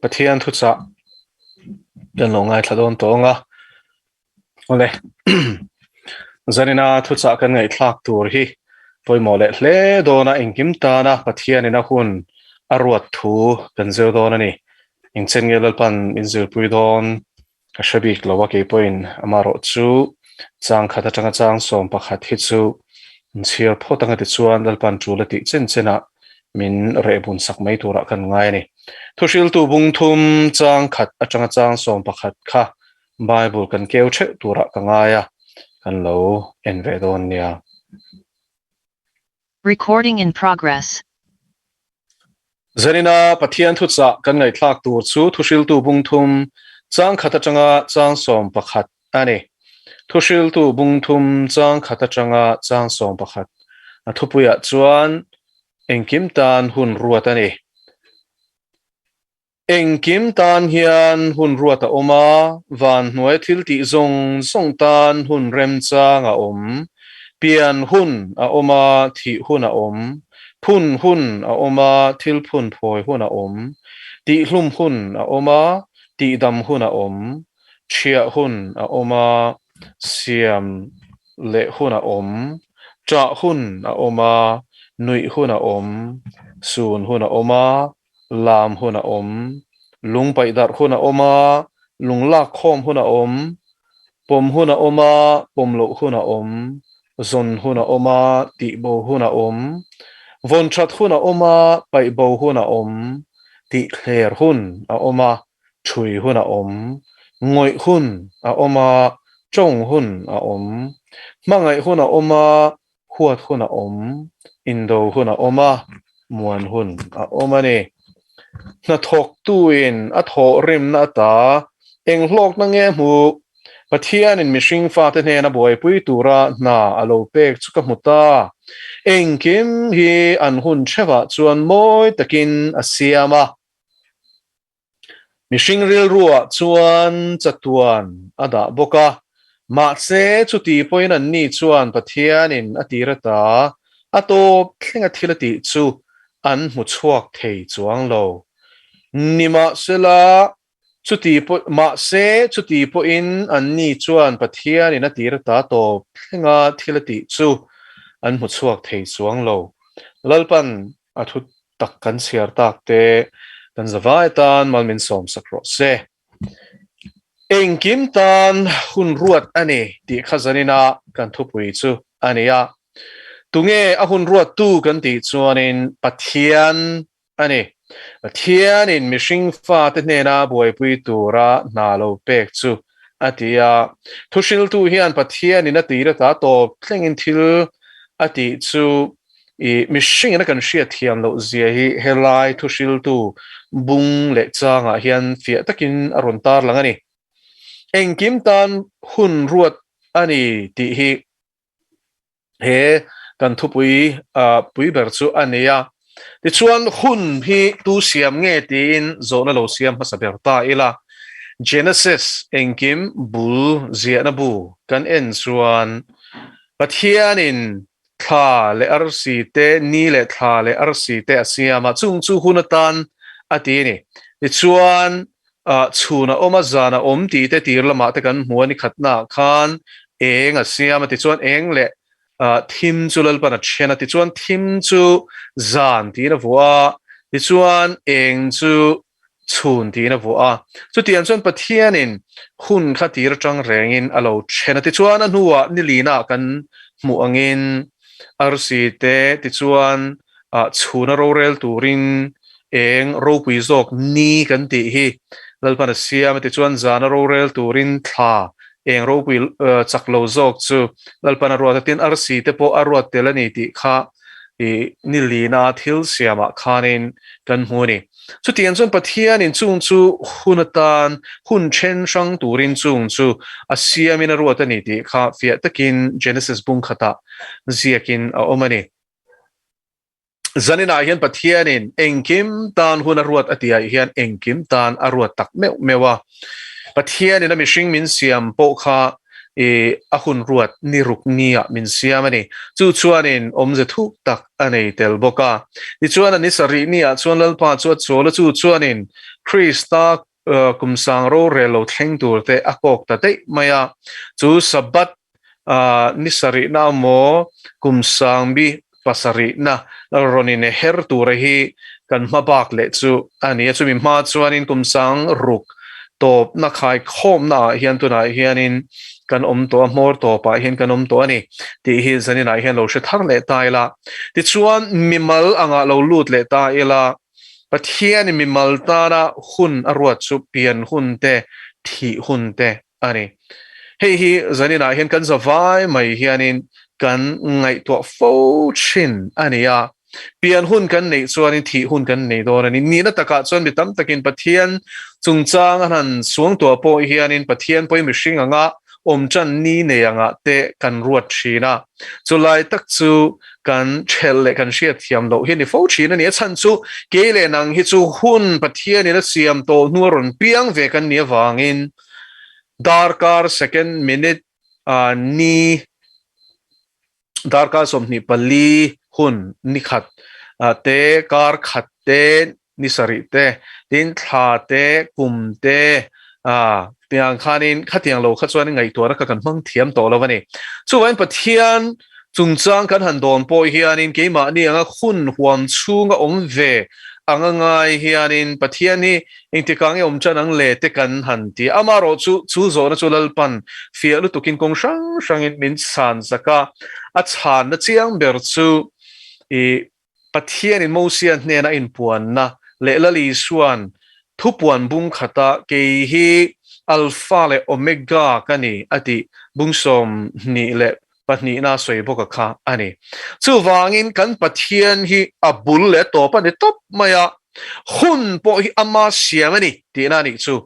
Pathian Thuchah dan lo ngai thladon tonga ole zanina Thuchah kan ngai thlak tur hi poimo le hle dona Engkim ta na Pathian ina Hun Ruat thu kan zel dona ni ingchen ngelal pan inzil pui don ka shabik lawa ke point amaro chu chang khata changa chang som pakhat hi chu chial photanga ti chuan dalpan chulati chen chena min rebun sak mai tura kan ngai ni Thuhriltu Bung thum chang khat atanga chang som pakhat kha Bible kan keu the tura ka ngaya kan lo enve don nia Recording in progress. Zanina Pathian Thuchah kan ngai thlak tur chu Thuhriltu Bung thum chang khat atanga chang som pakhat ani Thuhriltu Bung thum chang khat atanga chang som pakhat a thupuya chuan Engkim tan Hun Ruat ani Engkim tan hian Hun Ruat a oma van hnuai thiltih zawng tan hun remchâng a om Pian Hun a oma thih Hun a om Phun Hun a oma thil Phun phoi Hun a om Tihhlum Hun a oma tihdam Hun a om Thiat Hun a oma siam le Hun a om Chah Hun a oma nui Hun a om sun Hun a oma lam Hun a om lung paidar Hun a oma lung lak khom Hun a om pom Hun a oma pom lo Hun a om zon Hun a oma ti bo Hun a om von chat Hun a oma pai bo Hun a om ti hler Hun a oma chui Hun a om ngoi Hun a oma chong Hun a om mangai Hun a oma huat Hun a om indo Hun a oma muan Hun a oma ni na thok tuin a tho rim na ta eng hlok na nge mu Pathian in mishing fa te ne na boy pui tura na alo pek chuka muta Engkim hi an hun chewa chuan moi takin a siama mishing ril ruwa chuan chatuan ada boka ma se chuti point an ni chuan Pathian in atirata ato thlenga thilati chu an mu chuak thei chuang lo nima sela chuti po ma se chuti po in an ni chuan Pathian in atirata to thlenga thilati chu an mu chuak thei chuang lo lalpan athut tak kan siar tak te kan zawai tan malmin som sakro se Engkim tan Hun Ruat ani ti khazanina kan thupui chu ania tunge a Hun Ruat tu kan ti chuanin Pathian ani Pathian in mishing fa te nena boy pui tura na lo pek chu atia Thuhriltu hian Pathian in atira ta to thlengin thil ati chu I mishing na kan hria thiam lo zia hi helai Thuhriltu Bung le changa hian fia takin aron tar lang ani Engkim tan Hun Ruat ani ti hi he kan thupui pui ber chu ania ti chuan hun hi tu siam nge tin zawna lo siam hasaber ta ila Genesis Engkim bul zia na bu kan en chuan Pathian in tha le arsi te ni le tha le arsi te asiama chung chu hunatan ati ni ti chuan chuna oma zana om ti te tirlama te kan hmuani khatna khan eng asiama ti chuan eng le thim chu lalpan a thiana ti chuan thim chu zan ti na vua ti chuan eng chu chun ti na vua chu tian chuan Pathian in hun kha tir tang rengin alo thena ti chuan a hnuah ni lina kan hmu angin arsi te ti chuan chuna ro rel turin eng ro pui zok ni kan ti hi lalpan a siam ti chuan zana ro rel turin thla eng ro pui chaklo zok chu lalpan a ruat tin arsi te po a ruat telani ti kha ni lina thil siama khanin kan hmuni chu tian chuan Pathian in chung chu hunatan hun chen sang turin chung chu a siamin a ruat ani ti kha fia takin Genesis bung khata ziakin a omani zanina hian Pathian in Engkim tan hun a ruat atia hian Engkim tan a ruat tak mewa Pathian in a mishing min siam po kha a Hun Ruat ni ruknia min siam ani chu chuanin omze thuk tak anei tel boka ti chuan ani sari nia chuan lalpa chu chola chu chuanin คริสต์กุมสังโรเรโลเทงตัวเตอากอกตะเตมายาจูสับบัตนิสรินาโมกุมสังบีปัสรินะรอนินเฮร์ตัวเรฮีกันมาบักเลจูอันนี้จูมีมาจวนินกุมสังรุกตบนักขายคมนะเฮียนตัวไหนเฮียนินกันตัวมอร์ตัวไปเห็นกันตัวนี่ที่เฮียนสันนิษฐานเฮียนเราเชื่อทั้งเลตายละที่ชวนมิมัลอ่างเราลูดเลตายละปะเทียนมิมัลตานะหุ่นอรวดสุเปียนหุ่นเตที่หุ่นเตอันนี้เฮ้ยสันนิษฐานเห็นกันสบายไม่เฮียนินกันไงตัวโฟชินอันนี้อ่ะเปียนหุ่นกันในส่วนนี้ที่หุ่นกันในตัวนี้นี่นัตตะกัดส่วนบิดตั้มตะกินปะเทียนจุงจางหันสวงตัวโปเฮียนินปะเทียนโปมิชิงอ่ะจันนี่เนี่ยงะเตกันรวดชีนะจุไลตักจูกันเชลเลกันเชียเทียมโลเห็นในโฟชีนะเนี่ยฉันจูเกเลนังฮิจูหุ่นปะเทียนี่ละเสียมโตนัวรนเปียงเวกันเนี่ยวางินดาร์การ์ second minute นี่ดาร์การ์สมนิปลีหุ่นนิขัดเตการ์ขัดเตนิสริเตดินทาเตกุมเตเตียงขานินขัดเตียงโลขัดส่วนไงตัวนักกันมั่งเทียมโตแล้ววันนี้ส่วนปะเทียนจุงจางกันหันโดนปอยเฮียนินเกี่ยมาเนี่ยงะคุณหวมชูงะอมเวง่ายเฮียนินปะเทียนนี่อินทิกังอมจันนังเลเตกันหันตีอามาโรจูโซนจูลปันเฟียลุตุกินกงช่างอินมินสันสักอัจฉานนะเจียงเบอร์จูปะเทียนอินโมเซียนเนี่ยนะอินปวนนะเลละลีส่วนทุปวนบุงขตาเกฮีอัลฟาและโอเมก้ากันนี่อดีบุงสมนี่แหละปัจจุบันสวยบกค่ะอันนี้จู่วางินกันปัจเจียนฮีอับุลและตัวปันนี่ตบมายาหุ่นพอฮีอามาเสียมันนี่ที่นั่นนี่จู่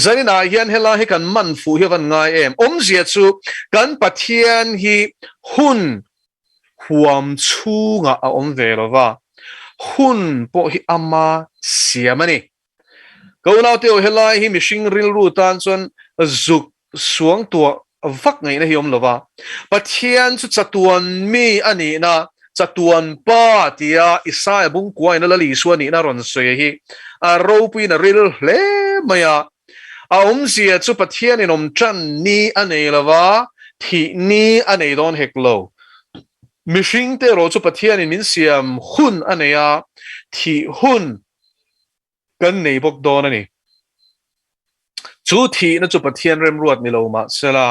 จะนี่นาเฮียนเฮลาฮีกันมันฟูฮีวันง่ายเสียจู่กันปัจเจียนฮีหุ่นความชูงะเวลว่าหุ่นพอฮีอามาเสียมันนี่ก็เราเที่ยวเฮลัยฮิมิชิงริลรูตันส่วนจุกสวงตัวฟักไงนะฮิอมลว่าปัจเจียนสุดจัตุนมีอันนี้นะจัตุนป้าที่อิสราเอลบุงกวยนั่นละลิส่วนนี้นะรอนเสียฮิเราปีนริลเล่ไม่เสียจุปัจเจียนนมจันนี้อันนี้ละว่าที่นี้อันนี้โดนเฮกโลมิชิงเตโรจุปัจเจียนมินเสียมหุ่นอันนี้ที่หุ่นกันในพวกโดนนี่จูทีนั่นจุดปะเทียนเริ่มรวดนี่เรามาเสละ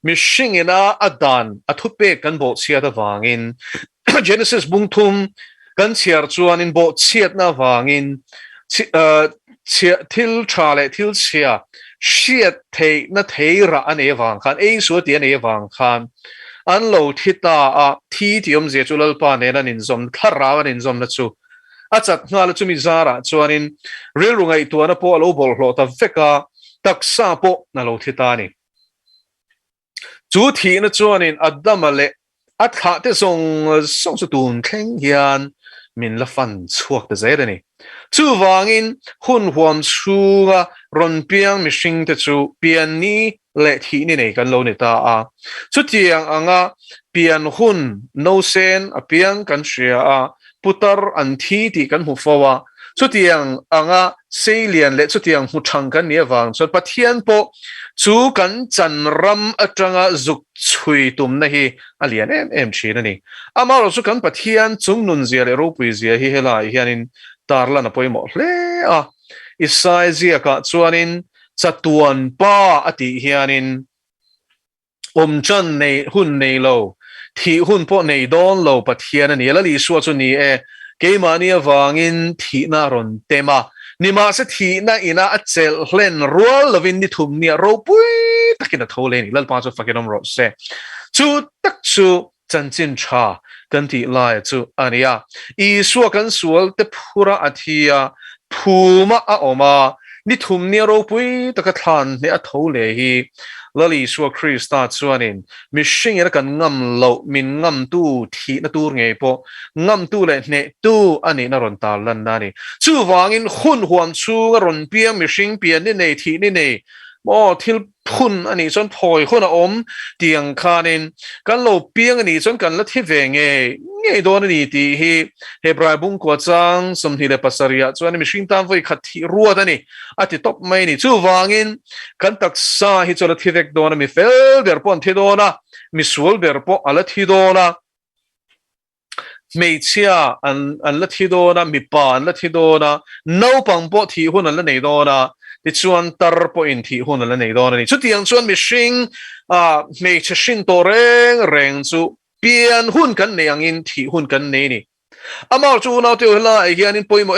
มิชิงนะอดันทุเปกันโบเชียตวางิน Genesis บุงทุมกันเชียร์จวนินโบเชียตนะวางินเชียทิลชาเลทิลเชียเชียเทนะเทระอันเอวังคันส่วนเดียนเอวังคันอันเราทิตาที่ที่ยมเสียจุลปานเนนันนินซอมทาราวันนินซอมนัดจูอาจารย์งานเราจะมีจาระจวนนินเรื่องไงตัวนั้นพอเราบอกเราแต่เฟกาตักษาพอนั่นเราทิตานี่จุดที่นั่นจวนนินอัดดมาเลอัดขาที่ส่งสุดตุนแข็งยันมินละฟันชวกแต่เจดนี่จูวางินหุ่นหวมชูกะรอนเปียงมิชิงแต่จูเปียนนี้เละที่นี่กันเราเนี่ยตาสุดที่ยังเปียนหุ่นโนเซนเปียงกันเชียพุตรอันที่กันหูฟ้าสุดที่ยังเซเลียนเละสุดที่ยังหูชังกันเนี่ยวังส่วนปัทเทียนโปจูกันจันรำจังจุกชุยตุมนะฮีอเลียนชีนั่นนี่มาเราสุกันปัทเทียนจุงนุนเสียเลยรูปเสียฮีเฮลัยฮีนินตาร์ลานะพอยหมดเลยอิสไซเซียกัจวนินจัตวันป้าอติฮีนินจันในหุ่นในโลที่หุ่นพวกในดอนโลปัทเทียนนี่แล้วลีสัวจุนี่เกมานี่วางินที่น่ารอนเตมานี่มาสักทีน่าอินาอัจเจลเล่นรัวลวินนี่ทุ่มเนี่ยรูปุยตะกินตัวเล่นแล้วป้าจะฟังกันน้ำรถเสจูตักจูจันจินชากันที่ไล่จูอันนี้อีสัวกันสัวเตพูระอาทิยาพูมาออกมานี่ทุ่มเนี่ยรูปุยตะกัทันเนี่ยตัวเล่ฮีแล้วลีสัวคริสต์ส่วนนี้มิชิงยังกันงำโลมินงำตู้ที่นั่นตู้ไงพองำตู้เลยเนี่ยตู้อันนี้น่ารอนตาลันนั่นนี่จู่วางินหุ่นหวมชูกรอนเปียมิชิงเปียนี่เนี่ยที่นี่เนี่ย mò thil phun anh ấy chọn phơi khôn là tiếng khanin kan lo piang anh ấy chọn kan là thi về nghe đó anh ấy thì Hebrai bung qua Chang som thì là pasaria cho anh ấy mình tam với khát thi ruột anh ấy thì top mấy này chú vangin kan tak sa hi cho là thi về đó anh ấy fel der pon thi đó na mi suol der po ala thi đó na mấy chia anh là thi đó na mi pa anh là thi đó na nấu bằng po thi hun anh là này đó na thì chuan tar po in thi hun là này đó này chút tiếng chuan mi sinh mấy chiếc sinh to reng chu pian hun kan này ang in thi hun kan này nè amal chu nào tiêu là hian in poi mo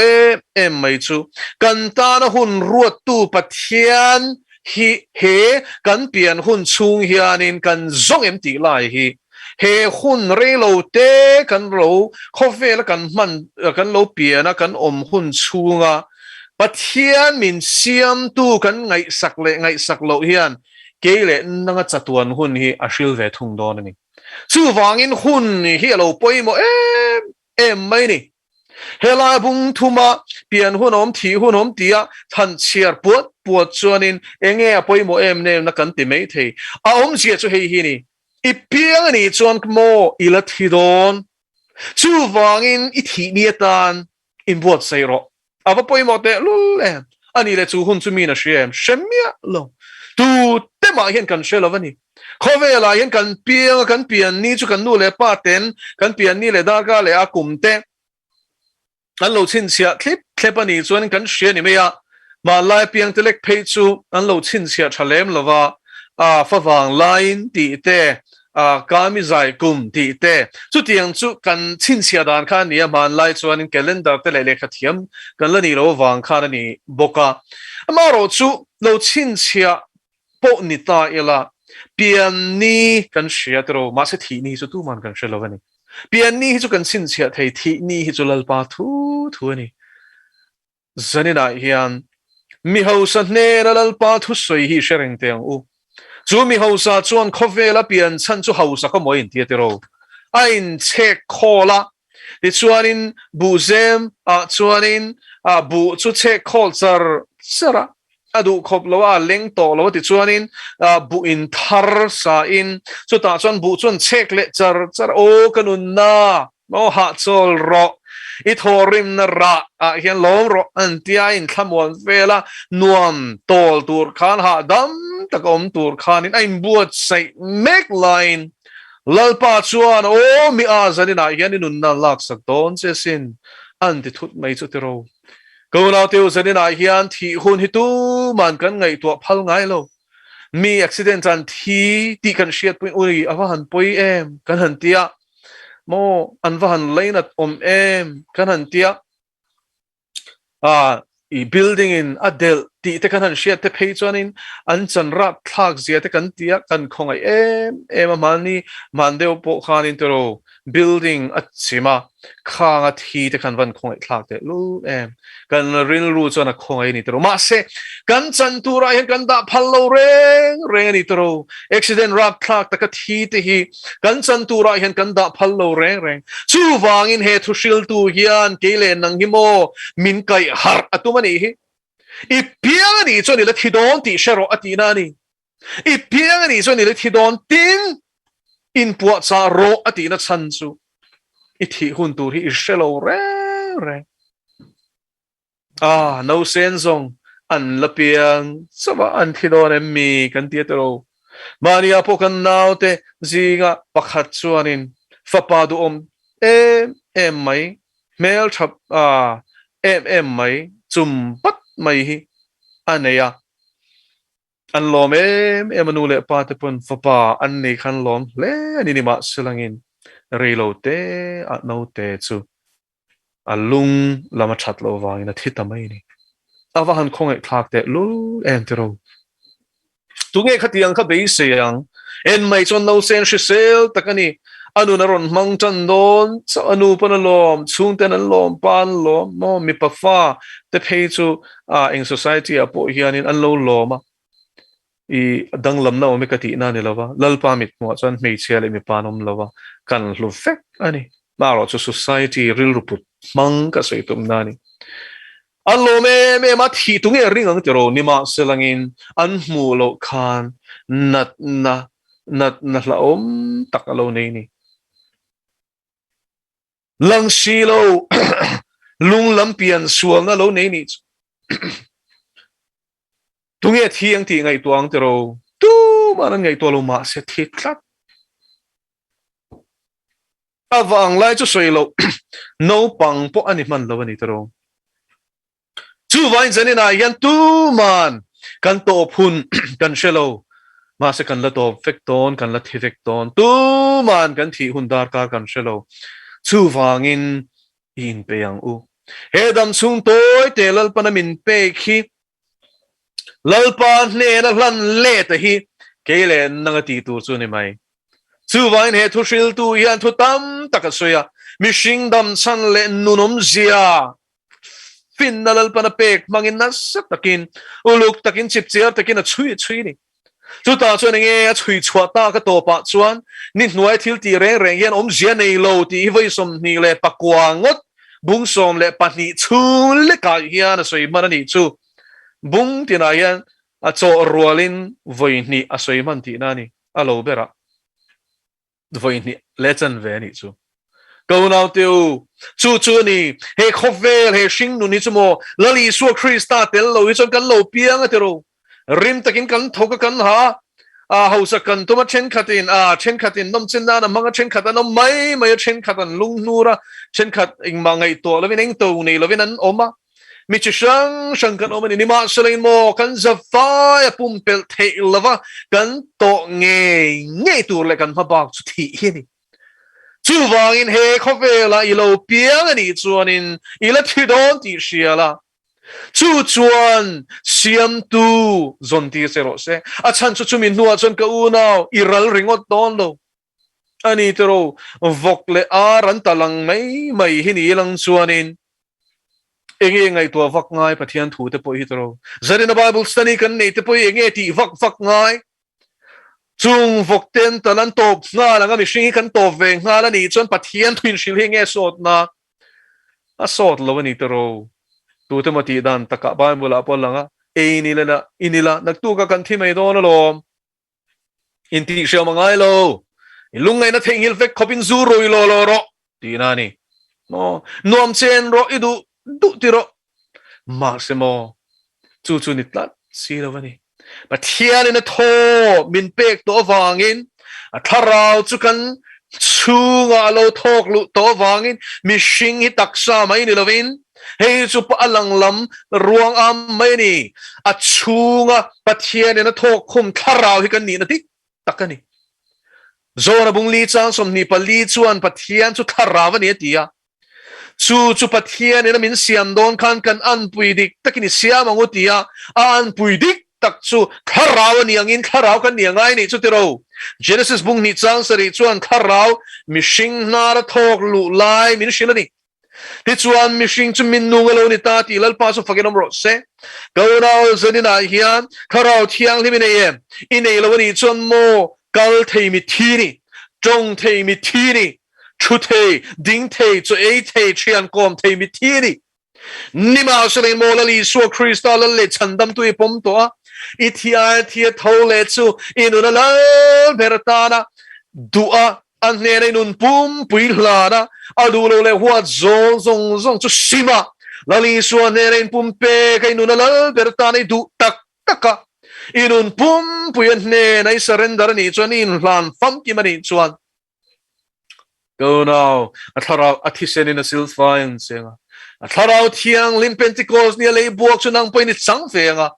em mấy chu kan ta na hun ruat tu pathian hi he kan pian hun chung hian in kan zong em ti lai hi he hun re lo te kan lo khofe la kan man kan lo pian na kan hun chunga Pathian min siam tu kan ngai sak lo hian ke le nanga chatuan hun hi ashil ve thung don ni chu wangin hun hi lo poi mo em mai ni hela bung thuma pian hun thi hun tia than chiar puat chuanin enge poi mo em ne na kan ti mai thei chia chu hei hi ni I piang ni chuan mo ila thi don chu wangin I thi ni tan in buat sai ro ava poi mo te lu em ani le chu hun chu mi na shem shemia lo tu te ma hian kan shelo vani khove la hian kan pian ni chu kan nu le pa ten kan pian ni le dar ga le a kum te an lo chin chia clip ani chuan kan she ni me ya ma lai piang te lek phei chu an lo chin chia thalem lova fa wang line ti te kami zai kum ti te chu tiang chu kan chin chia dan khan ni man lai chuan calendar te le khathiam kan la ni lo wang khan ni boka amaro chu lo chin chia po ni ta ila pian ni kan shia tro ma se thi ni chu tu man kan shelo ni pian ni chu kan chin chia thei thi ni hi chu lal pa thu ni zanina hian mi ho san ne lal pa thu soi hi shereng teng u chu mi ho sa chuan khovela pian chan chu ho sa ko moi ti te ro ain che khola ti chuanin bu zem chuanin bu chu che khol char sara adu khop lawa leng to lawa ti chuanin bu in thar sa in chu ta chuan bu chuan chek le char o kanun na mo ha chol ro I thorim na ra hian lom ro an tia in thamon vela nuam tol tur khan ha dam takom tur khan in ain buat sai make line lalpa chuan o mi a zanina hian in na lak sak don che sin an ti thut mai chu tiro ko na teu zanina hian thi hun hi tu man kan ngai to phal ngai lo mi accident an thi ti kan shiat pui uri awa han poi em kan han tia mo an van leinat em kan han tia I building in adel ti te kan han shia te phei chuanin an chan ra thak zia te kan tia kan khongai em mani mandeu po khanin tero building achima khanga thi te kan van khongai thak te lu em kan rin ru chona khongai ni tero ma se kan chan tura hen kan da phallo re ni tero accident rap thak ta ka thi te hi kan chan tura hen kan da phallo re chu wangin he Thuchriltu hian kele nang hi mo min kai har atumani hi I piang ni chuan ni la thidon ti shero atina ni I piang ni chuan ni la thidon tin in puat sa ro atina chan chu I thi hun tur hi shelo re no sense zong an la piang sawa an thidon em mi kan ti tero mania po kan naute zinga pakhat chuanin fapa du em mai mel thap em mai chum pat mai hi aneya an lom em anu le pa te pon fapa an nei khan lom le ani ni ma silangin reilo te at no te chu alung lama that lo wangin a thita mai ni awa han khong ek thak te lu em te ro tu nge khatiang kha be seyang en mai chon no sen shi sel takani anu na ron mang chan don so anu pan lom chung ten an lom pan lom mo mi pa fa te phei chu in society a po hianin an lo loma I danglam na mi kati na ni lawa lalpa mit mo chan mei chele mi panom lawa kan lu fek ani maro chu society ril ruput mang ka soi tum na ni alo me ma thi tung e ring ang tero ni ma selangin an mu lo khan nat na la om tak alo nei ni lang si lo lung lam pian suang alo nei ni tung e thiang ti ngai tuang tero tu ma ngai to lo ma se thi tlat avang lai chu soi lo no pang po ani man lo ani tero chu vain zanina yan tu man kan to phun kan shelo ma se kan la to vekton kan la thi vekton tu man kan thi hundar ka kan shelo chu wangin in pe yang u hedam chung toy te lal panamin pe khi lal pa ne na hlan le ta hi kele nanga ti tu chu ni mai chu vain he Thuhriltu hian thu tam takasoya mishing dam chan le nunom zia fin nalal pana pek mangin nasak takin uluk takin chip chiar takin a chui ni chu ta chuan nge a chui chhuat ta ka to pa chuan ni hnuai thiltih reng hian om zia nei lo ti voi som ni le pakwangot bung som le pahni chul le ka hian a soi manani chu bung tina hian a cho rualin voi ni a soi man ti na ni alo bera voi ni lechan ve ni chu câu nào tiêu chu ni he khovel he sing nu ni chumo lali su Krista tel lo i chon kan lo piang atero rim takin kan thoka kan ha a hausa kan tuma chen khatin nom chen na manga chen khatan nom mai chen khatan lung nura chen khat ing mangai to lovin eng to nei lovin an oma mi chi sang kan oma ni ma selain mo kan zafa ya pum pel thei lova kan to nge tur le kan habak chu thi hi ni chu wangin he khovela ilo piang ani chuanin ila thidon ti hriala chu chuan siam tu zonti sero se a chan chu min nuwa chon ka unau iral ringot don lo ani tero vokle aran talang mai hini lang chuanin enge ngai to vak ngai pathian thu te poi tero zarina bible study kan nei te poi enge ti vak ngai chung vok ten talan top nga langa mi hring kan top ve nga la ni chon pathian thuin shil he nge sot na a sot lo ni tero tu te mati dan taka ba mula pol langa e ni la inila nak tu ka kan thi mai don lo in ti shel mangai lo lungai na theng hil vek khopin zu roi lo ro ti na ni no nom chen ro idu du ti ro maximo chu ni tlat si lo ni Pathian in a tho min pek to wangin a tharau chu kan chunga lo thok lu to wangin mi hring hi taksa mai ni lovin hei chu pa alang lam ruang am mai ni a chunga Pathian in a thok khum tharau hi kan ni na tik takani zona bung li chang som ni pali chuan Pathian chu tharau ni tia chu Pathian in a min siam don kan an puidik takini siam angutia an puidik tak chu tharau ni angin tharau kan ni angai ni chu tiro Genesis bung ni chang sari chuan tharau mishing na ra thok lu lai min shilani ti chuan mishing chu min nungalo ni ta ti lal pa chu fakinom ro se go now zanina hian tharau thiang limine em inei lo ni chuan mo kal thei mi thi ni chong thei mi thi ni chu thei ding thei chu ei thei chian kom thei mi thi ni nima selen mo lali su Krista le chandam tu pom to Thiat thole chu inuna la bertana dua an ne nun pum pui hlana adu lo le huat zong chu sima lali su ne pum pe kai nuna la bertana du taka inun pum pui ne nai surrender ni chuan in hlan fam ki mani chuan go now athara athisen in a silfain senga tharau thiang lim Pentecost ni lei buak chu nang poi ni chang fenga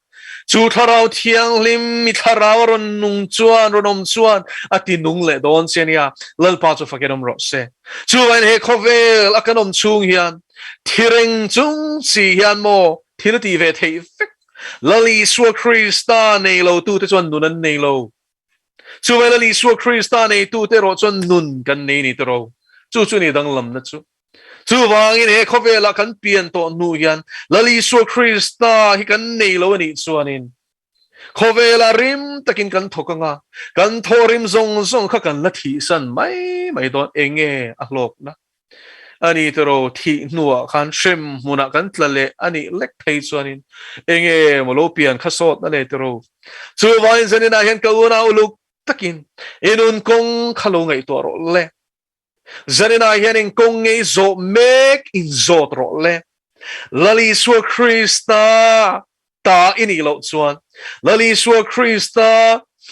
chu tharau thiang lim mi tharau ron nung chuan ronom chuan ati nung le don chenia lalpa chu fakenom ro se chu an he khovel akanom chung hian thireng chung si hian mo thiltih ve thei fek lali su Krista nei lo tu te chuan nun an nei lo chu lali su Krista nei tu te ro chuan nun kan nei ni te ro chu ni dang lam na chu chu wangin he khovela kan pian to nu hian lali su Krista hi kan nei lo ani chuanin khovela rim takin kan thokanga kan thorim zong kha kan la thi san mai don enge a hlok na อันนี้ตัวเราที่หนัวขันเชมมุนักันทะเลอันนี้เล็กไทยส่วนนี้เองมาโลเปียนข้าสดนั่นเลยตัวเราส่วนวันนี้นะเห็นเขาหน้าอุลุกตะกินอินุนคงขลุ่งไอตัวเราเล่จันนี่นะเห็นคงไอโซเมกอินโซตัวเราเล่ลลิสวคริสตาตาอินี่เราส่วนลลิสวคริสตา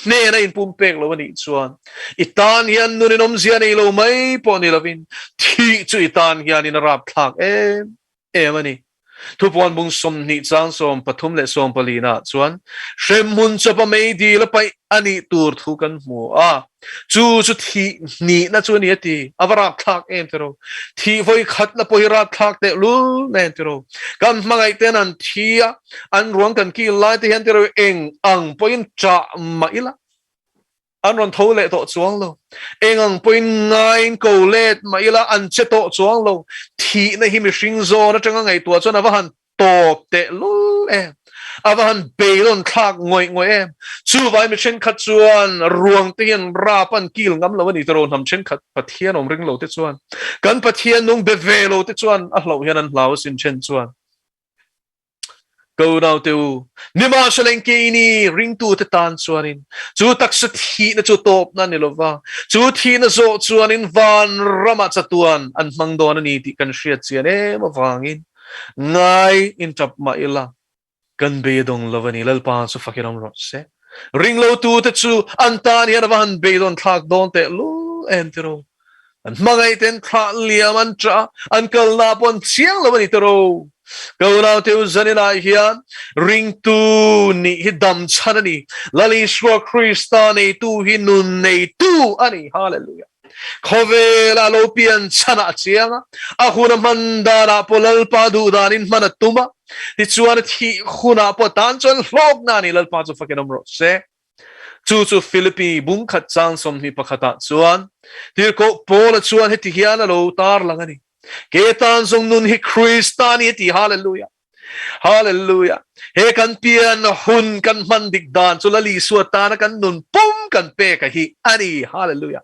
เนี่ยนะอินปุ่มเป็กเราวันนี้ส่วนอิตานยันนุนนมเสียนี่เราไม่ปอนี่เราวินที่จุอิตานยันนี่นรับทักวันนี้ทุกวันบุญสมนิจังสมปฐุมและสมปลีนาส่วนเชมุนจะไปไม่ดีแล้วไปอันนี้ตัวทุกันหัวจู่ที่นี่นะส่วนนี้ที่อวรับทักเตโรที่ไว้ขัดแล้วไปรับทักเตลูเตโรกันมาไงเตนันที่อันรวมกันกี่ไล่ที่เห็นเตโรเองอังไปจะมาอีละอันรันทูเล่ตัวจวงโลเองอังเป็นไงกูเล่มาอีละอันเจตัวจวงโลที่ในหิมิชิงโซนะจังไงตัวจวนอวหันตบเตลูอวหันเบลอนทักงอยจู่ไปไม่เช่นขัดจวนรวงเตียนราปันกิลงำเราวันนี้ตะโรนทำเช่นขัดปะเทียนอมริงโลติจวนกันปะเทียนนุ่งเบเวโลติจวนเราเห็นนั้นเราสินเช่นจวนกูน่าเตียวนิมาชเลงกีนี่ริงตัวตานส่วนนี้จู่ตักสถีนะจู่ตบนั่นนี่ลว่าจู่ที่นะโซส่วนนี้วันรามาจัตวันอันมังโดนนี่ที่กันเชียดเสียเนี่ยมาฟังอินง่ายอินจับมาอีละกันเบยดงลวันนี้ลลปานสุฟักยนรถเสริงโลตัวแต่จู่อันตานี่นะวันเบยดงทักโดนเตะลูเตโรอันมังไอเต็นทักเลียมันจ้าอันกัลนาปนเชียงลวันนี้เตโรกูน่าเที่ยวจันนี่ฮิอันริงตูนี่ฮิดัมชันนี่ลลิสวาคริสตานี่ตูฮินุนนี่ตูอันนี้ฮาเลลูยาขอเวลาโลเปียนชนะเชียงอาคุณมันดาราพลลปาดูดานินมันตุมาที่ชวนที่คุณอาพตันจนโลกนานี่ลลปาจุฟักนมรสเซจู่ฟิลิปปีบุ้งขัดจังสมนิปขัดชวนที่ก็โปลชวนให้ที่ฮิอันโลตาร์ลังนี่เกตันทรงนุนฮิคริสตานีที่ฮาเลลูยาฮาเลลูยาเฮกันเปียนหุ่นกันมันดิกดานสุลลีสวตานกันนุนปุ้มกันเปกะฮิอันนี้ฮาเลลูยา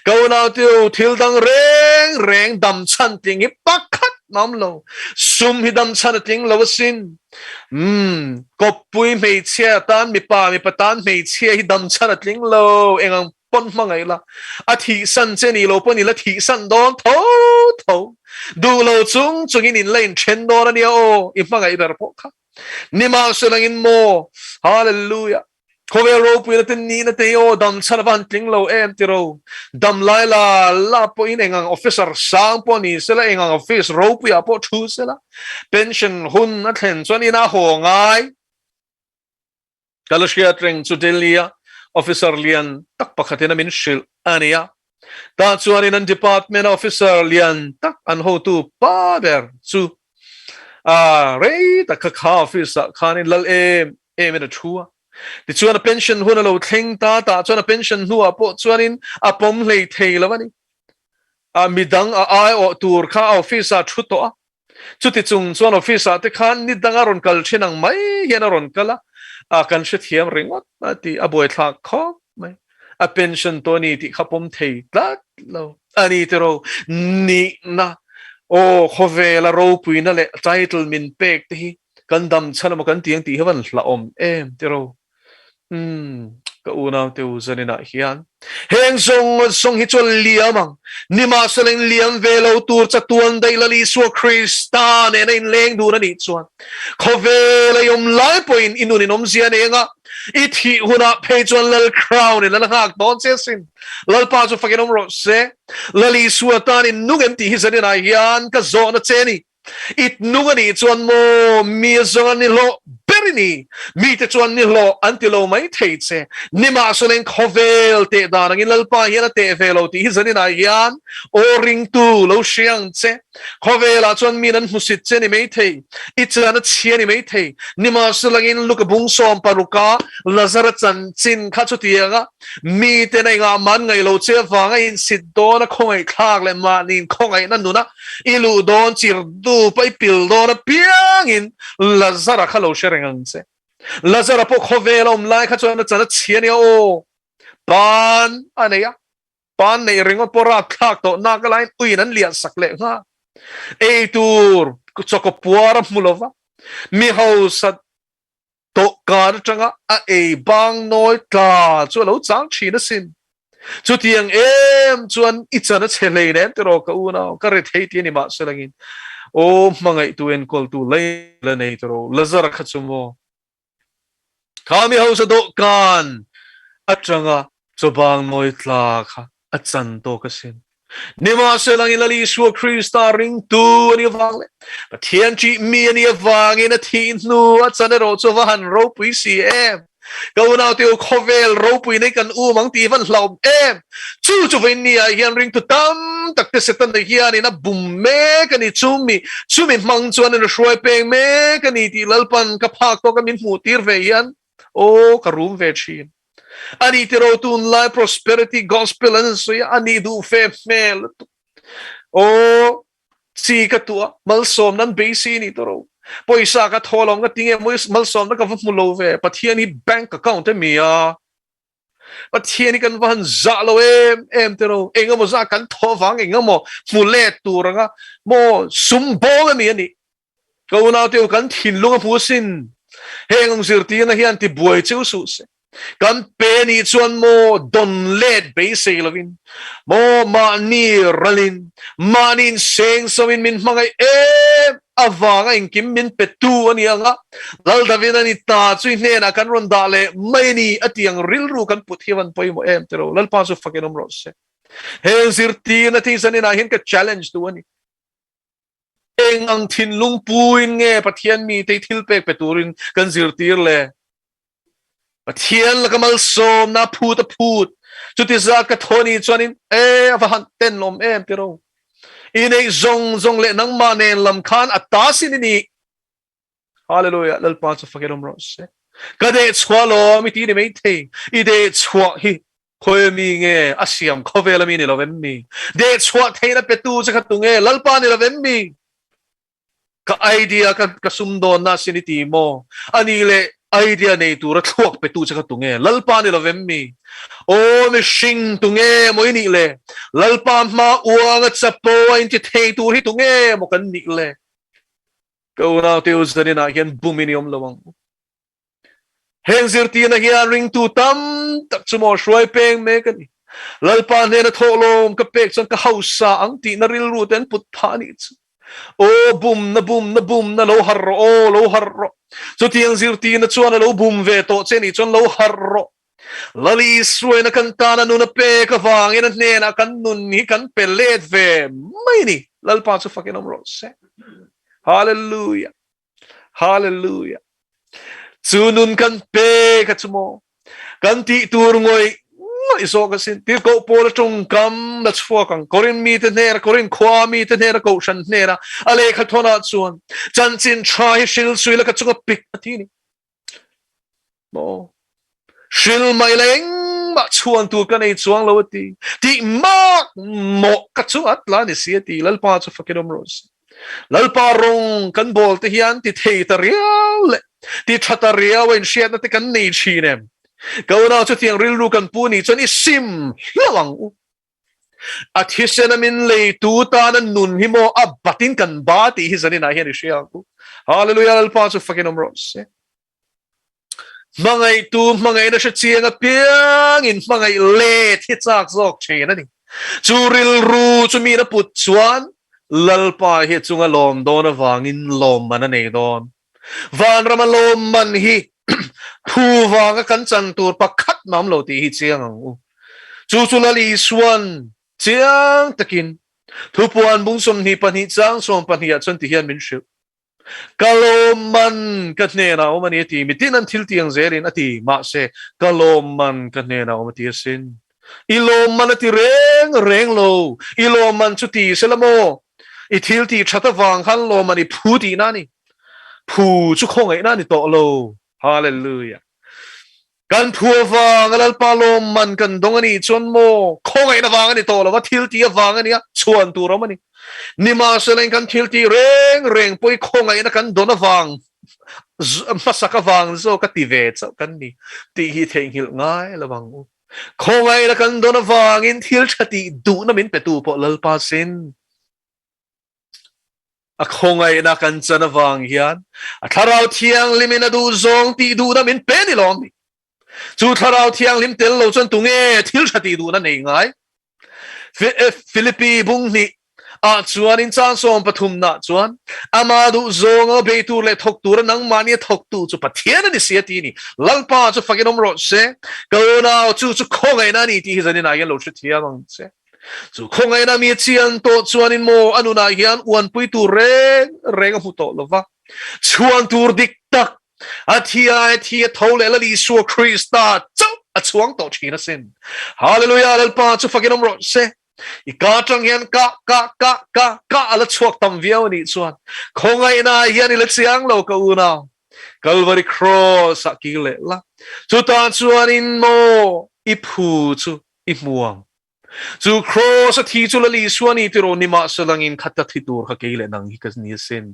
กูน่าเที่ยวทิลดังแรงดำชันติงฮิปักขัดน้ำโลซุมฮิดำชันติงโลวสินกบปุยไม่เชียตันมีป่ามีปะตันไม่เชียฮิดำชันติงโลเองปนมาไงล่ะอาทิสันเจนี่โลปนี่ละทิสันโดนโถดูโลจุงอินินเล่นเชนโดนเนี่ยโออิมาไงแบบพวกเขานิมาสุนังอินโมฮาเลลูยาเขาเวโรปุยนันนี่นันเตโอดัมชาลวันติงโลติโรดัมไลลาลาปอินเองออฟฟิศสังปนี่เสละเองออฟฟิศโรปุยอาปอทูเสละเพนชั่นหุ่นนั่นเห็นส่วนนี้น่าห่วงไงกัลเชียตริงสุดเดียofficer lian tak pakhatina min shil ania ta chuan in an department officer lian tak an ho tu pader chu rei ta kha office khanin lal em in a thua ti chuan pension hun lo thleng ta chuan pension hnuah pawh chuanin a pom hlei thei lawani midang ai o tur kha office a thu to a chuti chung chuan office a te khan ni danga ron kal thinang mai hian a ron kala kan she thiam ringot ti a boy thak kho mai a pension to ni ti khapom thei tlat lo ani te ro ni na o khovela ro pui na le title min pek te hi kan dam chana ma kan tiang ti hawan hla om te ro ka una te uzanina hian heng song hi chol liamang nima seleng liam velo tur chatuan dai lali so kristan en in leng du na ni chuan khovela yom lai point inun inom zia nenga ithi huna pechon lal crown lal hak don chesin lal pa chu fakinom ro se lali suatan in nugem ti hisanina hian ka zona cheni it nugani chuan mo mi zona ni lo berini mi te chuan ni lo antilo mai theitse nima solen khovel te danang in lalpa hian te velo ti hisanina hian o ring tu lo siang che khovela chuan mi nan musit che ni mai thei ichana chiani mai thei nima solangin lukabung som paruka lazara chan chin kha chu tianga mi te nei nga man ngai lo che wanga in sit dona khongai khak le ma nin khongai nan nuna ilu don chir du pai pil dona piang in lazara khalo shereng se lazara po khovela lai kha chuan chana chiani o pan aneya pan nei ringot pora khak to na ka lain uin an lia sak le nga e tur choko puara mulova mi ho sat to kar changa a e bang noi tla chu lo chang chi na sin chu tiang chuan ichana chelei nem tero ka una ka re thei ti ni ma selangin o mangai tu en kol tu lei la nei tero lazar khachumo kami ho sa do kan atanga chu bang noi tla kha achan to ka sin Nima selang ilali suwa Krista ring tu ani vangle. Pathian chi mi ani vang in a tin nu at sanero so van ropui siam. Go now to kovel ropui ne kan mang ti van laum chu vin ni hian ring tu tam tak te setan de hian in a bum me kan i chumi mang chuan in a shoi peng me kan i ti lalpan ka phak to ka min mu tir ve hian o ka room ve chin. Ani tiro tun lai prosperity gospel an so ya ani du fe mel o si ka tua mal som nan basi ni toro poisa ka tholom ka tinge mal som na ka mulo ve pathian ni bank account mi ya pathian ni kan van za lo em tiro engamo za kan thowang engamo mulet turanga mo sumbo mi ani ko na te kan thinlung pu sin hengong sirti na hian ti buai chu su se kan peni chuan mo don led base lovin mo mani ralin manin seng sawin min mangai awanga Engkim min petu ani anga lal davin ani ta chui ne na kan ron dale mai ni atiang rilru kan put hiwan poi mo tero lal pa su fakenom rose he zirti na thi sanin a hin ka challenge tu ani eng ang thinlung puin nge pathian mi te thil pek peturin kan zirtir le Pathian la kamal som na phut chu ti za ka thoni chuanin avan ten lom tiro in ei zong le nang ma nen lam khan atasin ni hallelujah lal pa chu fakerom ros ka de chwalo mi ti ni mai the I de chwa hi khoi mi nge asiam khovel mi ni lovem mi de chwa theina petu cha khatunge lal pa ni lovem mi ka idea ka sumdon na siniti mo ani le idea nei tu ra thuak pe tu cha tunge lalpa ni lovem mi o mi shing tunge mo ni le lalpa ma uang at sapo in ti thei tu hi tunge mo kan ni le ko na te uzani na hian buminium lawang heng zirti na hian ring tu tam tak chumo shoi peng me kan lalpa ne na tholom ka pek chan ka hausa ang ti na ril ru ten put phani o bum na lo harro so tiang zirti na chuan lo bum ve to cheni chon lo harro lali suai na kantana nu na pe ka wang in ne na kan nun ni kan pelet ve mai ni lalpa chu fucking rose hallelujah chunun kan pe ka chumo kan ti tur ngoi iso ka sin ti ko pol tung kam na chua kang korin mi te ner korin khwa mi te ner ko shan nera ale kha thona chuan chan chin try shil sui la ka chunga pik atini mo shil mai leng ma chuan tu kan ei chuang lo ti ma mo ka chu atla ni si ti lal pa chu fakinom ros lal pa rong kan bol te hian ti thei ta rial ti thata rial wen shiat na te kan nei chi nem Kau na chu tiang ril ru kan pu ni chon I sim lawang at hisena min le tu ta na nun hi mo a batin kan ba ti hi zani na hian I shia ku hallelujah al pa chu fucking omros mangai na sha chiang a piang in mangai le thi chak zok che na ni chu ril ru chu mi na put chuan lal pa hi chunga lom don awangin lom man nei don van ramalom man hi thu wanga kan chan tur pakhat mam lo ti hi chiang ang chu la li suan chiang takin thupuan bung som ni pan hi chang som pan hi chan ti hian min shu kaloman katne na omani ti mitin an thil tiang zerin ati ma se kaloman katne na omati sin iloman ati reng lo iloman chu ti selamo I thil ti thata wang han lo mani phu ti na ni phu chu khong ai na ni to lo hallelujah kan phua wang alal palom man kan dongani chon mo khong ai na wang ani to lo wa thil ti wang ani chuan tu ro mani nima selen kan thil ti reng poi khong ai na kan dona wang masaka wang zo ka ti ve cho kan ni ti hi theng hil ngai la wang khong ai na kan dona wang in thil thati du na min pe tu po lal pa sin a khongai na kan chana wang hian a tharau thiang limina du zawng ti du na min peni lom ni chu tharau thiang lim tel lo chon tunge thil thati du na nei ngai Philippi bung ni a chuan in chang som pathum na chuan ama du zawng a be tu le thok tur nang mani thok tu chu pathian ni sia ti ni lalpa chu fakinom ro se ko na chu khongai na ni ti zanin a yan lo thiam ang se chu khongai na mi chian to chuan in mo anuna hian uan pui tu reng hu to lova chuan tur dik tak a thia thole la li su Krista chu a chuang to china sin hallelujah lalpa chu fakinom ro se I ka chang hian ka ala chuak tam viau ni chuan khongai na hian ila chiang lo ka una Calvary cross a ki le la chu ta chuan in mo I phu chu I muang chu cross a thi chu la li suan I tiro ni ma salang in khatta thitur kha ke le nang hi kas ni sin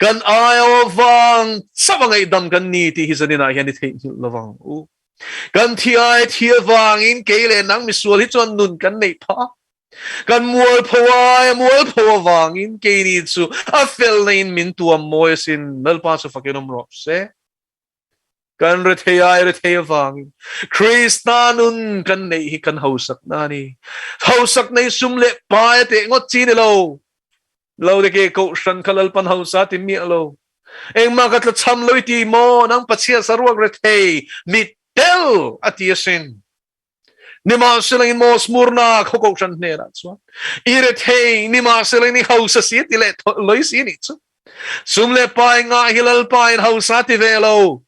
kan ayo wang sawangai dam kan ni ti hi zanina hian ni thei lawang u kan thia wang in ke le nang mi sual hi chuan nun kan nei pha kan mual phawa wang in ke ni chu a fel nein min tu moy sin nalpa chu fakinom ro se kan re thea wang Krista nun kan nei hi kan hausak na ni hausak nei sum le pa te ngot chi ni lo de ke ko san khalal pan hausa ti mi lo eng ma ka tla cham loi ti mo nang pachia sarwak re thei mi tel atiasin nima silang mo smurna khoko san ne ra chu ire thei nima silang ni hausa si ti le loi si ni chu sum le pa nga hilal pa in hausa ti velo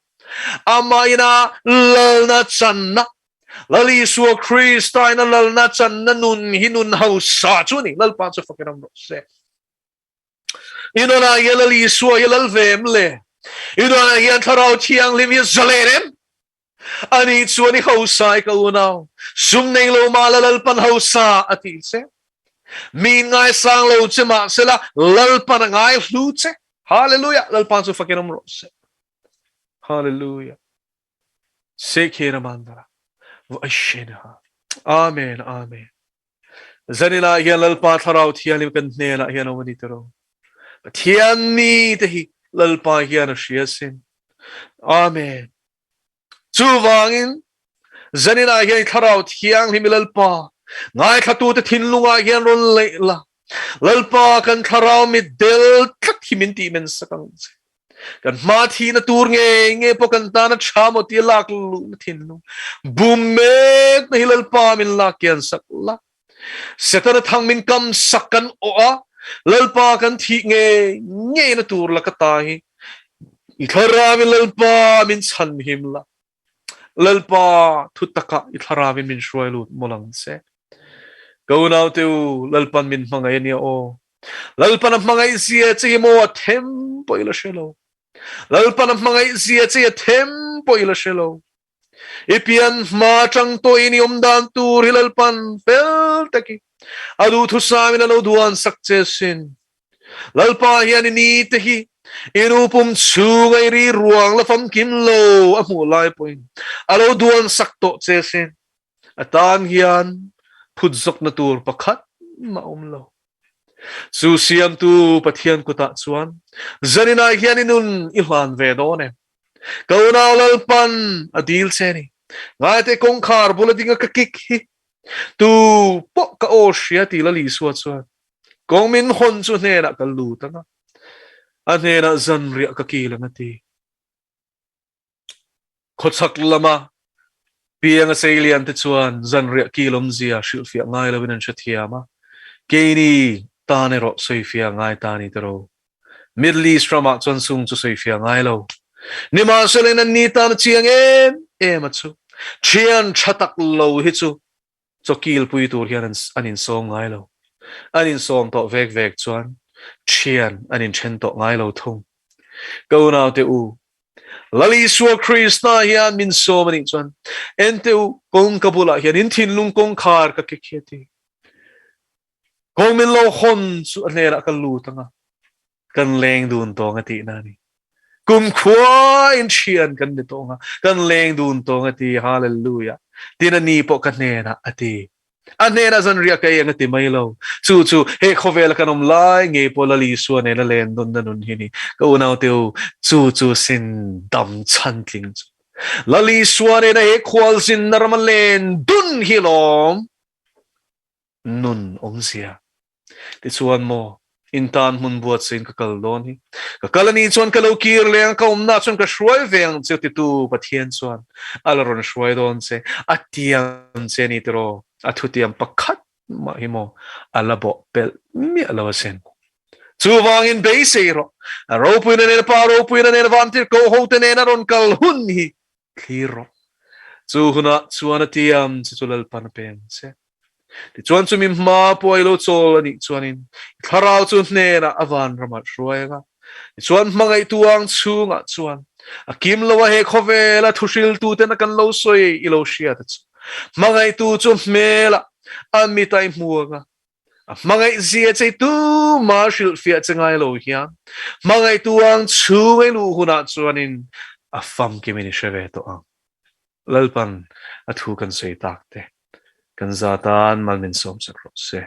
Amaina lalna Chhanna lali suwa Krista ina lalna Chhanna nun hinun hausa chuni lalpa chu fakiram ro se ino na yalali suwa yalal vem le ino na yan tharau thiang lim ya zalerem ani chuani hausa ka unaw sum nei lo malalal pan hausa ati se min ngai sang lo chima sela lalpan ngai hlu che hallelujah lalpa chu fakiram ro se Hallelujah. Sekera mandara. Vashena. Amen. Amen. Zanila yalal patharau thialim kan nela yana wanitero. Thiani tehi lalpa yana shiasin. Amen. Chuwangin zanila yan tharau thiang himilalpa. Ngai thatu te thinlunga yan ron leila. Lalpa kan tharau midel tat himinti men sakang. Kan mathi na tur nge po kan ta na chamo ti lak lu thinlu bumek na hilal pa min lakyan sakla setana thang min kam sakan o a lalpa kan thi nge na tur la ka ta hi ithara min lalpa min chan him la lalpa thutaka ithara min shroilu molang se go now to lalpan min mangai ni o lalpan mangai sia chi mo tempo ila shelo lalpan mangai zia che tempo ila shelo Pian ma chang to ini omdan tur hilalpan pel taki adu thusamina no duan sakche sin lalpa hian ni tehi inupum chungai ri rualna fam kim lo amu lai point alo duan sakto che sin atan hian phudzok na tur pakhat ma omlo Su siam tu Pathian kuta chuan zanina hianinun ihlan ve do ne kauna lalpan adil cheni ngate kongkhar buladinga ka kik hi tu po ka oshia ti la li suat chuan kongmin hon chu ne na ka lu tanga ane na zanri ka kilang ati khochak lama piang asalian te chuan zanri kilom zia shilfia ngai lawinan chathiama keini Tanero soifia ngai tani tero Middle East rama chon sung chu soifia ngai lo nima selena ni tan chiang machu chian chatak lo hi chu chokil pui tur hian anin song ngai lo anin song to vek chuan chian anin chen to ngai lo thung go now te u lali suwa Krista hian min so mani chuan ente u kong kabula hian in thinlung kong khar ka kekheti Kong min lo hon su anera kan lu tanga kan leng dun to ngati nani kum khwa in chian kan ni to nga kan leng dun to ngati hallelujah tinani po kan ne na ati anh nên là dân riêng cái anh tìm mấy lâu chú hey khó về là cái nôm lai nghe pola li suan này là lên đun đun hi ni câu nào tiêu chú xin đầm chân kinh là li suan này hey khoal xin nằm lên đun hi lom nun ông xia thì chuan mo in tan hun buat sin ka kal don hi ka kalani chuan ka lo kir leng ka umna chuan ka shruai veng chu ti tu pathian chuan alaron shruai don se atiam se ni tro athutiam pakhat ma hi mo alabo pel mi alawa sen chu wang in be se ro ro puina ne pa ro puina ne vantir ko ho te ne na ron kal hun hi khiro chu huna chuan atiam chu lal pan pen se thì chuan chu mi ma poi lo chol ani chuanin tharau chu hne na avan rama shruaiga chuan mangai tuang chunga chuan akim lo he khovela Thuhriltu te na kan lo soi I lo shia ta chu mangai tu chu mela an mi tai muanga mangai zia chei tu marshal fia chengai lo hian mangai tuang chu ngai lu huna chuanin afam kimini sheve to ang lalpan athu kan sei tak te kan zatan malmin som sak ro se